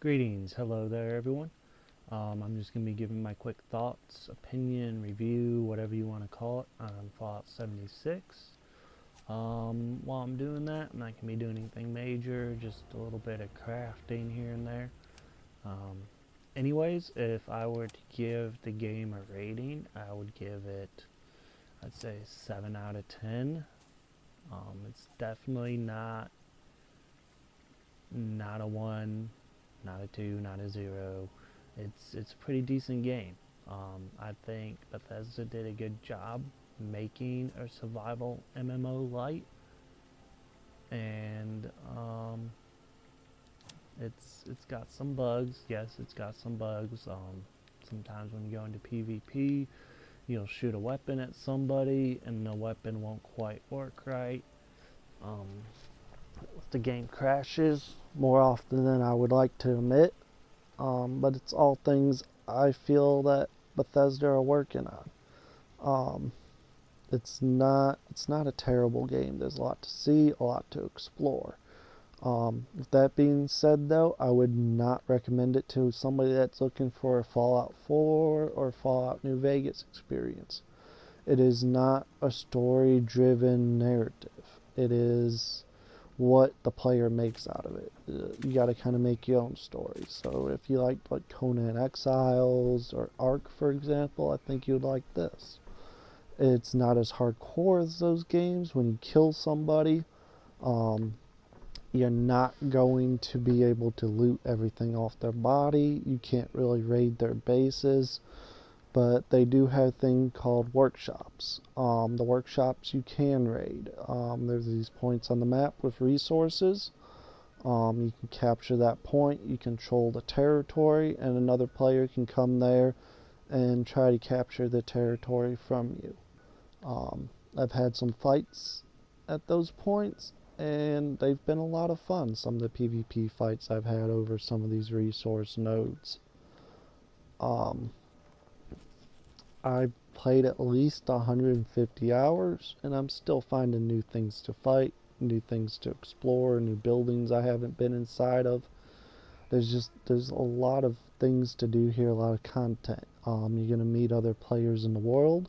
Greetings, hello there everyone. I'm just going to be giving my quick thoughts, opinion, review, whatever you want to call it, on Fallout 76. While I'm doing that, I'm not going to be doing anything major, just a little bit of crafting here and there. Um, Anyways, if I were to give the game a rating, I would give it, I'd say 7 out of 10. It's definitely not a 1, not a 2, not a 0. It's a pretty decent game. I think Bethesda did a good job making a survival MMO light, and it's got some bugs. Yes, it's got some bugs. Sometimes when you go into PvP, you'll shoot a weapon at somebody, and the weapon won't quite work right. Um, the game crashes more often than I would like to admit. But it's all things I feel that Bethesda are working on. Um, it's not a terrible game. There's a lot to see, a lot to explore. With that being said, though, I would not recommend it to somebody that's looking for a Fallout 4 or Fallout New Vegas experience. It is not a story-driven narrative. It is what the player makes out of it. You got to kind of make your own story. So if you like Conan Exiles or Ark, for example, I think you'd like this. It's not as hardcore as those games. When you kill somebody, um, you're not going to be able to loot everything off their body. You can't really raid their bases. But they do have a thing called workshops. The workshops you can raid. There's these points on the map with resources. You can capture that point, you control the territory, and another player can come there and try to capture the territory from you. I've had some fights at those points, and they've been a lot of fun. Some of the PvP fights I've had over some of these resource nodes. Um, I've played at least 150 hours, and I'm still finding new things to fight, new things to explore, new buildings I haven't been inside of. There's a lot of things to do here, a lot of content. You're gonna meet other players in the world,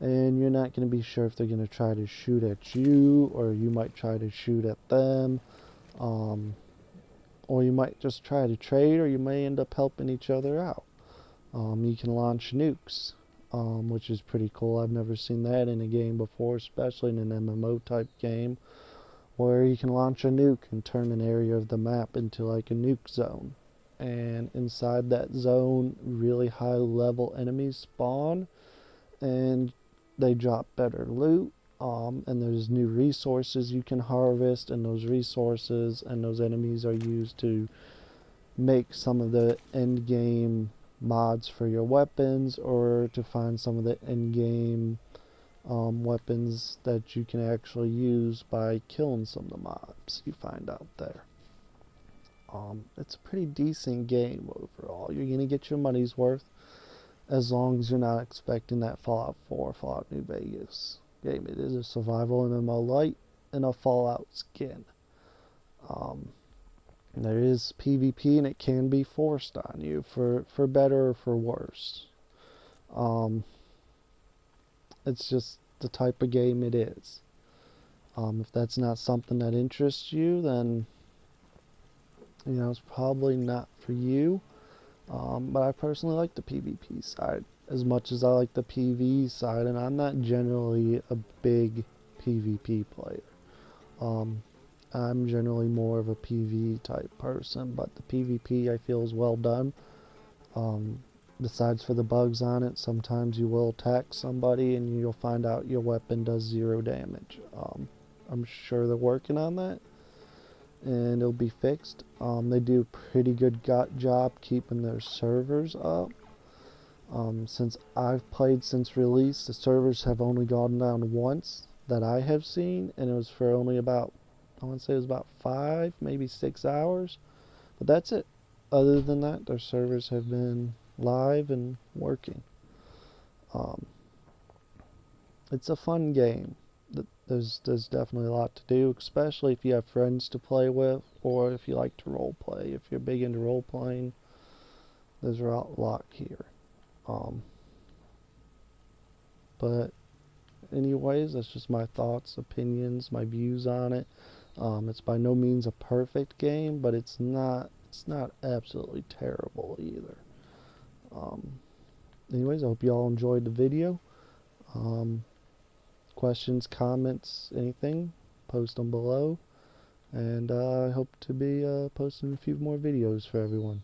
and you're not gonna be sure if they're gonna try to shoot at you, or you might try to shoot at them, um, or you might just try to trade, or you may end up helping each other out. You can launch nukes, which is pretty cool. I've never seen that in a game before, especially in an MMO type game, where you can launch a nuke and turn an area of the map into like a nuke zone. And inside that zone, really high level enemies spawn, and they drop better loot. And there's new resources you can harvest, and those resources and those enemies are used to make some of the end game mods for your weapons, or to find some of the end game weapons that you can actually use by killing some of the mobs you find out there. It's a pretty decent game overall. You're gonna get your money's worth as long as you're not expecting that Fallout 4, Fallout New Vegas game. It is a survival MMO light in a Fallout skin. Um, There is PvP, and it can be forced on you for better or for worse. Um, it's just the type of game it is. If that's not something that interests you, then it's probably not for you. But I personally like the PvP side as much as I like the PvE side, and I'm not generally a big PvP player. Um, I'm generally more of a PvE type person, but the PvP I feel is well done. Besides for the bugs on it, sometimes you will attack somebody and you'll find out your weapon does 0 damage. I'm sure they're working on that, and it'll be fixed. They do a pretty good job keeping their servers up. Since I've played since release, the servers have only gone down once that I have seen, and it was for only about, I want to say it was about 5, maybe 6 hours. But that's it. Other than that, their servers have been live and working. Um, it's a fun game. there's definitely a lot to do, especially if you have friends to play with, or if you like to role play. If you're big into role playing, there's a lot here. Um, but anyways, that's just my thoughts, opinions, my views on it. It's by no means a perfect game, but it's not absolutely terrible either. Um, anyways, I hope you all enjoyed the video. Um, questions, comments, anything, post them below. And I hope to be posting a few more videos for everyone.